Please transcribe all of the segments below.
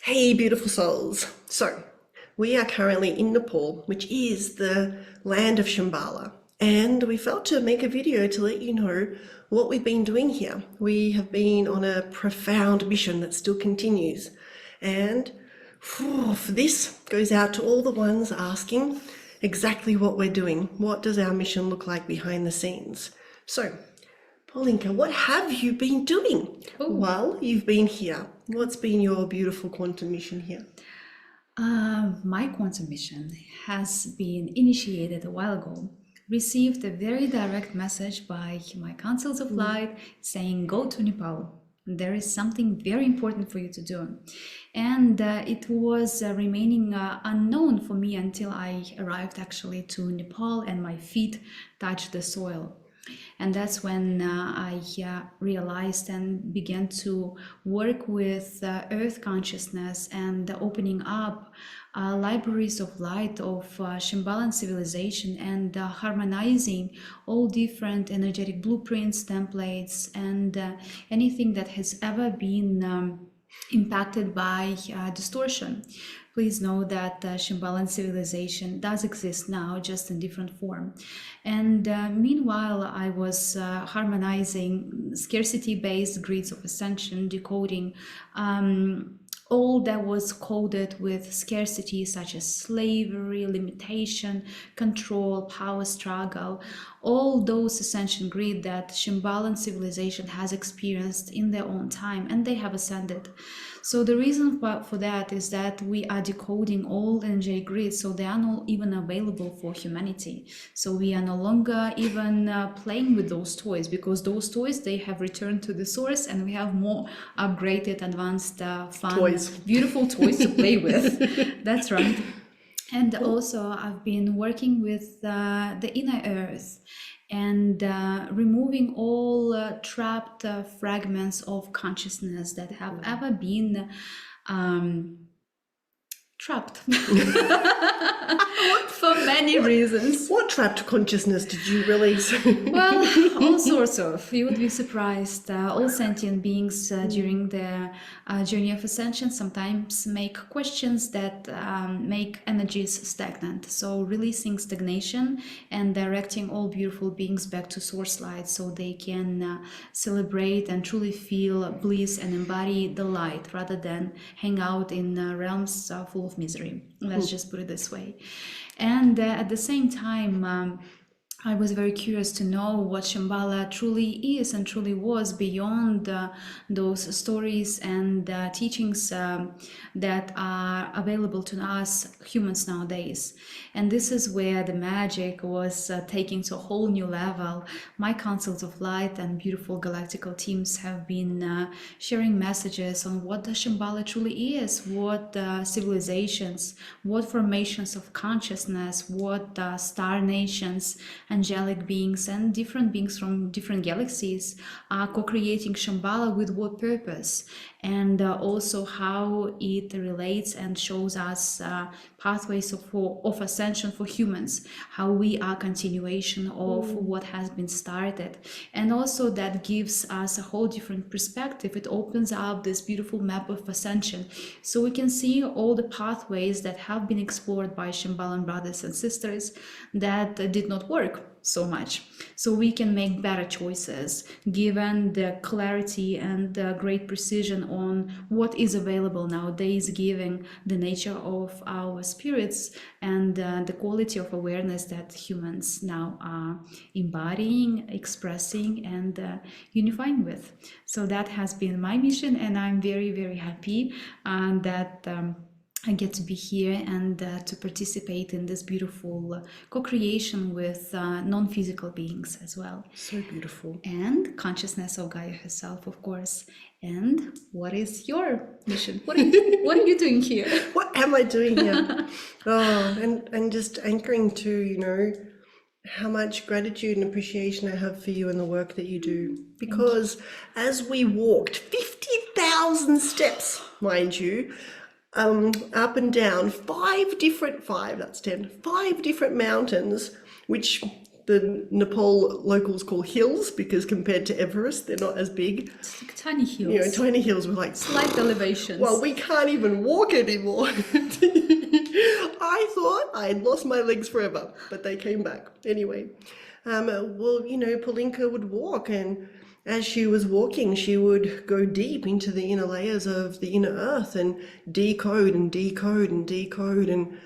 Hey, beautiful souls. So, we are currently in Nepal, which is the land of Shambhala, and we felt to make a video to let you know what we've been doing here. We have been on a profound mission that still continues, and this goes out to all the ones asking exactly what we're doing. What does our mission look like behind the scenes? So, Paulinka, what have you been doing Oh, while you've been here? What's been your beautiful quantum mission here? my quantum mission has been initiated a while ago. Received a very direct message by my councils of light saying, go to Nepal. There is something very important for you to do. And it was remaining unknown for me until I arrived actually to Nepal and my feet touched the soil. And that's when I realized and began to work with earth consciousness and opening up libraries of light of Shambhalan civilization and harmonizing all different energetic blueprints, templates, and anything that has ever been impacted by distortion. Please know that Shambhalan civilization does exist now, just in different form. And meanwhile, I was harmonizing scarcity-based grids of ascension, decoding all that was coded with scarcity, such as slavery, limitation, control, power struggle, all those ascension grid that Shambhalan civilization has experienced in their own time, and they have ascended. So the reason for that is that we are decoding all energetic grids, so they are not even available for humanity. So we are no longer even playing with those toys, because those toys, they have returned to the source, and we have more upgraded, advanced, fun, Toys. beautiful toys to play with. That's right. And also, I've been working with the inner earth and removing all trapped fragments of consciousness that have ever been trapped for many reasons. What trapped consciousness did you release? Well, all sorts of. You would be surprised. All sentient beings during their journey of ascension sometimes make questions that make energies stagnant. So releasing stagnation and directing all beautiful beings back to source light so they can celebrate and truly feel bliss and embody the light rather than hang out in realms full of misery. Let's just put it this way. And at the same time, I was very curious to know what Shambhala truly is and truly was beyond those stories and teachings that are available to us humans nowadays. And this is where the magic was taking to a whole new level. My councils of light and beautiful galactical teams have been sharing messages on what the Shambhala truly is, what civilizations, what formations of consciousness, what star nations, angelic beings, and different beings from different galaxies are co-creating Shambhala with what purpose, and also how it relates and shows us pathways of ascension for humans, how we are continuation of what has been started, and also that gives us a whole different perspective. It opens up this beautiful map of ascension, so we can see all the pathways that have been explored by Shambhalan brothers and sisters that did not work so much, so we can make better choices given the clarity and the great precision on what is available nowadays, given the nature of our spirits and the quality of awareness that humans now are embodying, expressing, and unifying with. So that has been my mission, and I'm very, very happy that I get to be here and to participate in this beautiful co-creation with non-physical beings as well. So beautiful. And consciousness of Gaia herself, of course. And what is your mission? What are you doing here? What am I doing here? And just anchoring to, how much gratitude and appreciation I have for you and the work that you do. Because as we walked 50,000 steps, mind you, up and down five different mountains, which the Nepal locals call hills, because compared to Everest, they're not as big. It's like tiny hills. You know, tiny hills with like Slight elevations. well, we can't even walk anymore. I thought I'd lost my legs forever, but they came back. Anyway, well, you know, Polinka would walk, and as she was walking, she would go deep into the inner layers of the inner earth and decode and decode and decode and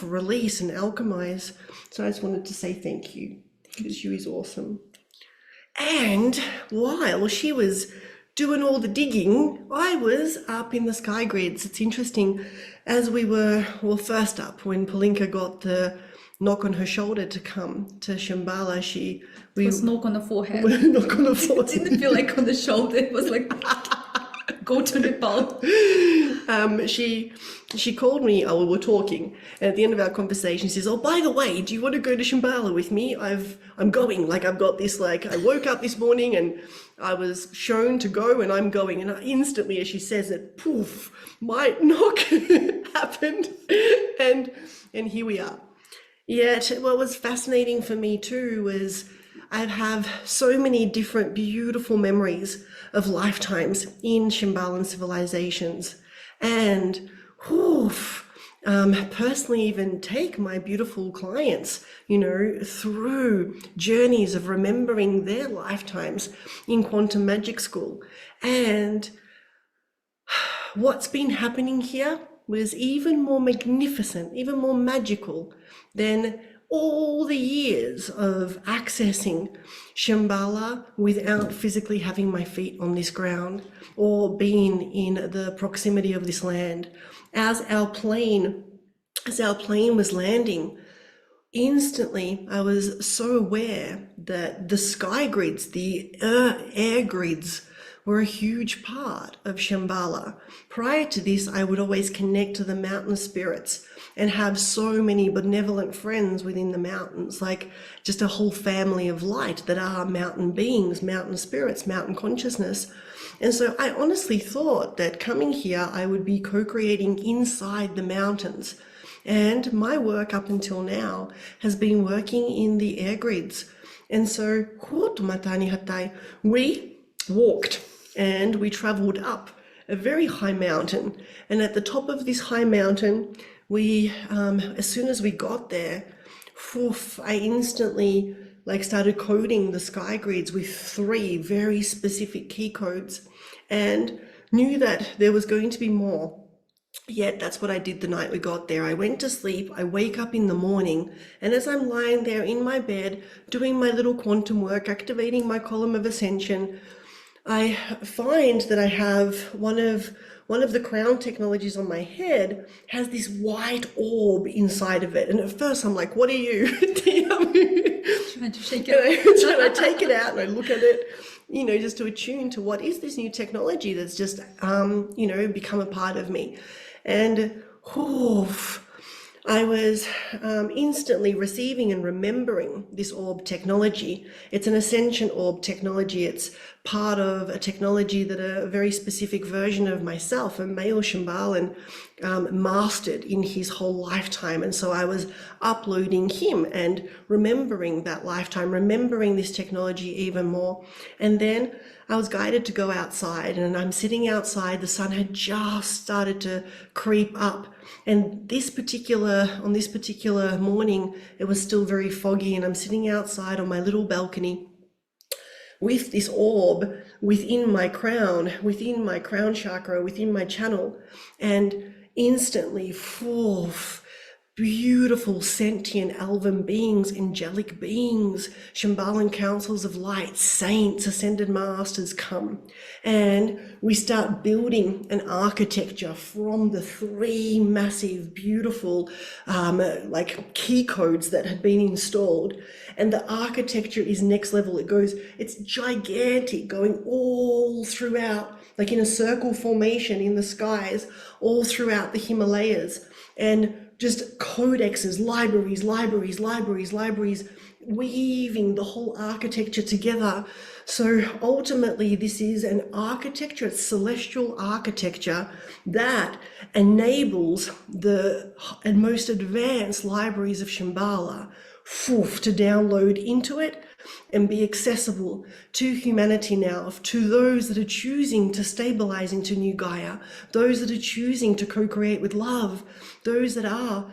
release and alchemize. So I just wanted to say thank you, because she is awesome. And while she was doing all the digging, I was up in the sky grids. It's interesting, as we were, well, first up, when Polinka got the knock on her shoulder to come to Shambhala, it was knock on the forehead. knock on the forehead. It didn't feel like on the shoulder. It was like, go to Nepal. She called me, we were talking, and at the end of our conversation, she says, oh, by the way, do you want to go to Shambhala with me? I'm going, like, I've got this, like, I woke up this morning and I was shown to go, and I'm going. And instantly, as she says it, poof, my knock happened, and here we are. Yet what was fascinating for me too was I have so many different beautiful memories of lifetimes in Shambhalan civilizations, and personally even take my beautiful clients, you know, through journeys of remembering their lifetimes in quantum magic school. And what's been happening here was even more magnificent, even more magical than all the years of accessing Shambhala without physically having my feet on this ground or being in the proximity of this land. As our plane was landing, instantly I was so aware that the sky grids, the air grids, were a huge part of Shambhala. Prior to this, I would always connect to the mountain spirits and have so many benevolent friends within the mountains, like just a whole family of light that are mountain beings, mountain spirits, mountain consciousness. And so I honestly thought that coming here, I would be co-creating inside the mountains. And my work up until now has been working in the air grids. And so we walked and we traveled up a very high mountain. And at the top of this high mountain, we, as soon as we got there, I instantly started coding the sky grids with 3 very specific key codes, and knew that there was going to be more. Yet that's what I did the night we got there. I went to sleep, I wake up in the morning, and as I'm lying there in my bed, doing my little quantum work, activating my column of ascension, I find that I have one of the crown technologies on my head has this white orb inside of it. And at first I'm like, what are you? Trying to shake it. And I take it out and I look at it, you know, just to attune to what is this new technology that's just, you know, become a part of me. And I was instantly receiving and remembering this orb technology. It's an ascension orb technology. It's part of a technology that a very specific version of myself, a male Shambhalan, mastered in his whole lifetime. And so I was uploading him and remembering that lifetime, remembering this technology even more. And then I was guided to go outside, and I'm sitting outside. The sun had just started to creep up. And on this particular morning, it was still very foggy, and I'm sitting outside on my little balcony with this orb within my crown chakra, within my channel, and instantly, beautiful sentient elven beings, angelic beings, Shambhalan councils of light, saints, ascended masters come, and we start building an architecture from the 3 massive, beautiful, key codes that had been installed. And the architecture is next level. It's gigantic, going all throughout, like in a circle formation in the skies, all throughout the Himalayas, and just codexes, libraries, weaving the whole architecture together. So ultimately, this is an architecture, it's celestial architecture that enables the most advanced libraries of Shambhala to download into it and be accessible to humanity now, to those that are choosing to stabilize into new Gaia, those that are choosing to co-create with love, those that are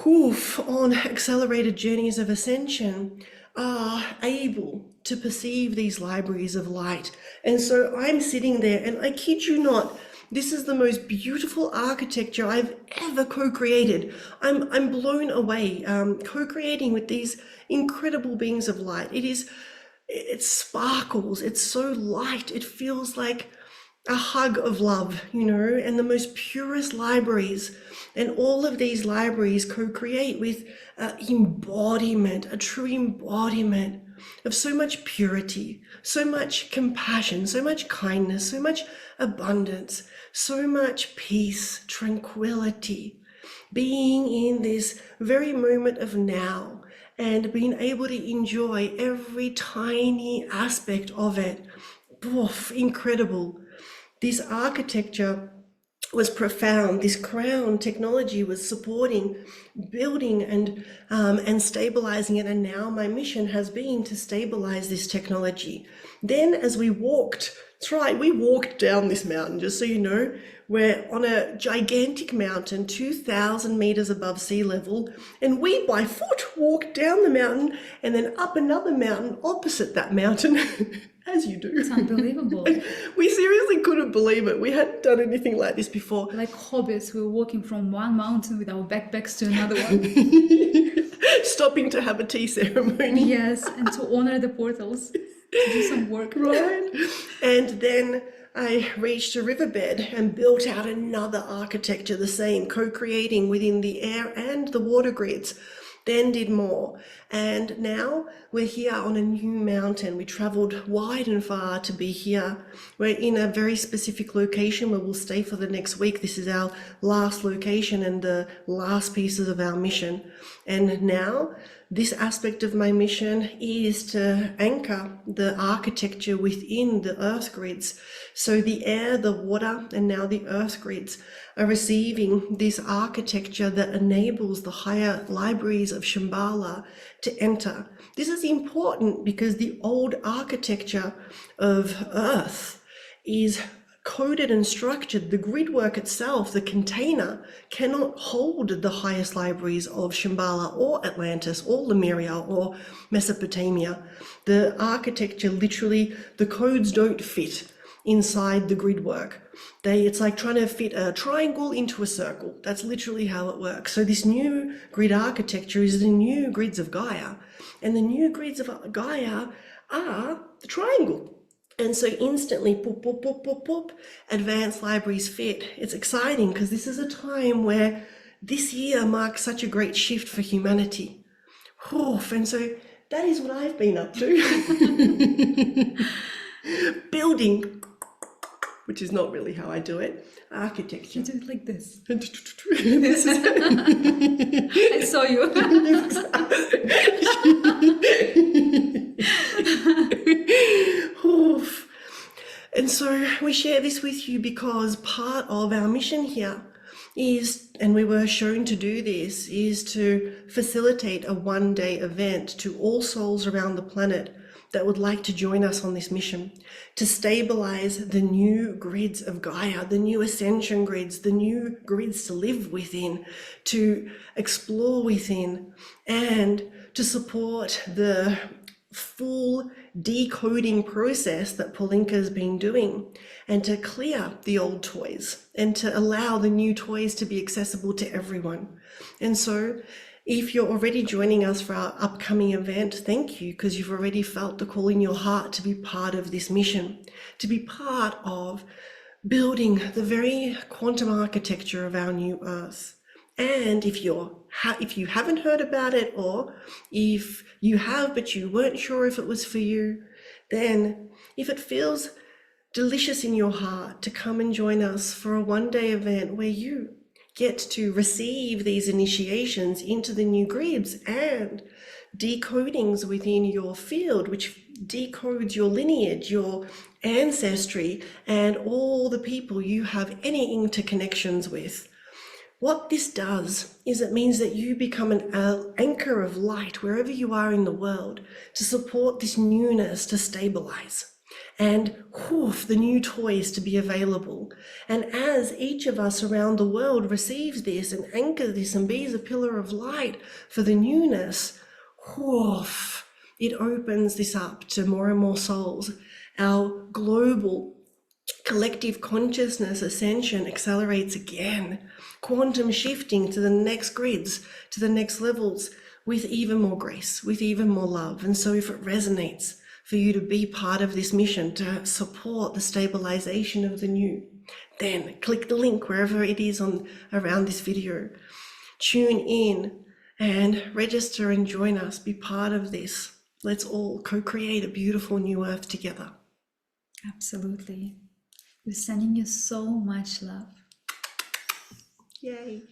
on accelerated journeys of ascension, are able to perceive these libraries of light. And so I'm sitting there, and I kid you not, this is the most beautiful architecture I've ever co-created. I'm blown away, co-creating with these incredible beings of light. It sparkles, it's so light, it feels like a hug of love, and the most purest libraries. And all of these libraries co-create with embodiment, a true embodiment of so much purity, so much compassion, so much kindness, so much abundance, so much peace, tranquility, being in this very moment of now and being able to enjoy every tiny aspect of it. Incredible. This architecture was profound. This crown technology was supporting, building, and stabilizing it. And now my mission has been to stabilize this technology. Then as we walked, that's right, we walked down this mountain, just so you know. We're on a gigantic mountain, 2,000 meters above sea level, and we by foot walked down the mountain and then up another mountain opposite that mountain, as you do. It's unbelievable. We seriously couldn't believe it. We hadn't done anything like this before. Like hobbits, we were walking from one mountain with our backpacks to another one. Stopping to have a tea ceremony. Yes, and to honor the portals, to do some work. Right. And then I reached a riverbed and built out another architecture, the same, co-creating within the air and the water grids. Then did more. And now we're here on a new mountain. We traveled wide and far to be here. We're in a very specific location where we'll stay for the next week. This is our last location and the last pieces of our mission. And now this aspect of my mission is to anchor the architecture within the earth grids. So the air, the water, and now the earth grids are receiving this architecture that enables the higher libraries of Shambhala to enter. This is important because the old architecture of earth is coded and structured. The grid work itself, the container, cannot hold the highest libraries of Shambhala or Atlantis or Lemuria or Mesopotamia. The architecture, literally, the codes don't fit inside the grid work. It's like trying to fit a triangle into a circle. That's literally how it works. So this new grid architecture is the new grids of Gaia. And the new grids of Gaia are the triangle. And so instantly, pop, pop, pop, pop, pop, advanced libraries fit. It's exciting because this is a time where this year marks such a great shift for humanity. And so that is what I've been up to. Building, which is not really how I do it, architecture. You do it like this. This is I saw you. And so we share this with you because part of our mission here is, and we were shown to do this, is to facilitate a one-day event to all souls around the planet that would like to join us on this mission, to stabilize the new grids of Gaia, the new ascension grids, the new grids to live within, to explore within, and to support the full decoding process that Polinka's been doing, and to clear the old toys and to allow the new toys to be accessible to everyone. And so if you're already joining us for our upcoming event, thank you, because you've already felt the call in your heart to be part of this mission, to be part of building the very quantum architecture of our new Earth. And if you haven't heard about it, or if you have but you weren't sure if it was for you, then if it feels delicious in your heart to come and join us for a one-day event where you get to receive these initiations into the new grids and decodings within your field, which decodes your lineage, your ancestry, and all the people you have any interconnections with. What this does is it means that you become an anchor of light wherever you are in the world to support this newness to stabilize and the new toys to be available. And as each of us around the world receives this and anchors this and be a pillar of light for the newness, it opens this up to more and more souls. Our global collective consciousness ascension accelerates again, quantum shifting to the next grids, to the next levels, with even more grace, with even more love. And so if it resonates for you to be part of this mission to support the stabilization of the new, then click the link wherever it is on around this video. Tune in and register and join us, be part of this. Let's all co-create a beautiful new earth together. Absolutely. We're sending you so much love. Yay.